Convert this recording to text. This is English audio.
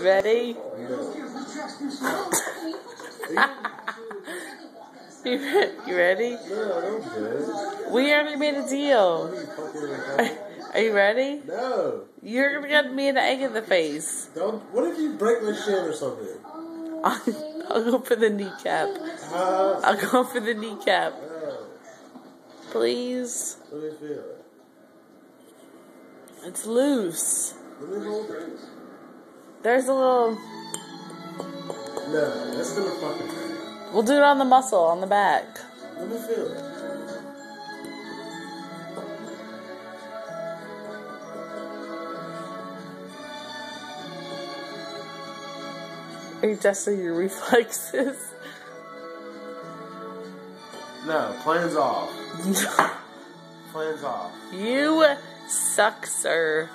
Ready? You ready? No, we already made a deal. Are you ready? No. You're gonna get me an egg in the face. Don't. What if you break my shin or something? I'll go for the kneecap. I'll go for the kneecap. Please. Let me feel it. It's loose. Let me hold it. There's a little. No, that's gonna fucking hurt. We'll do it on the muscle, on the back. Let me feel it. Are you testing your reflexes? No, plans off. Plans off. You suck, sir.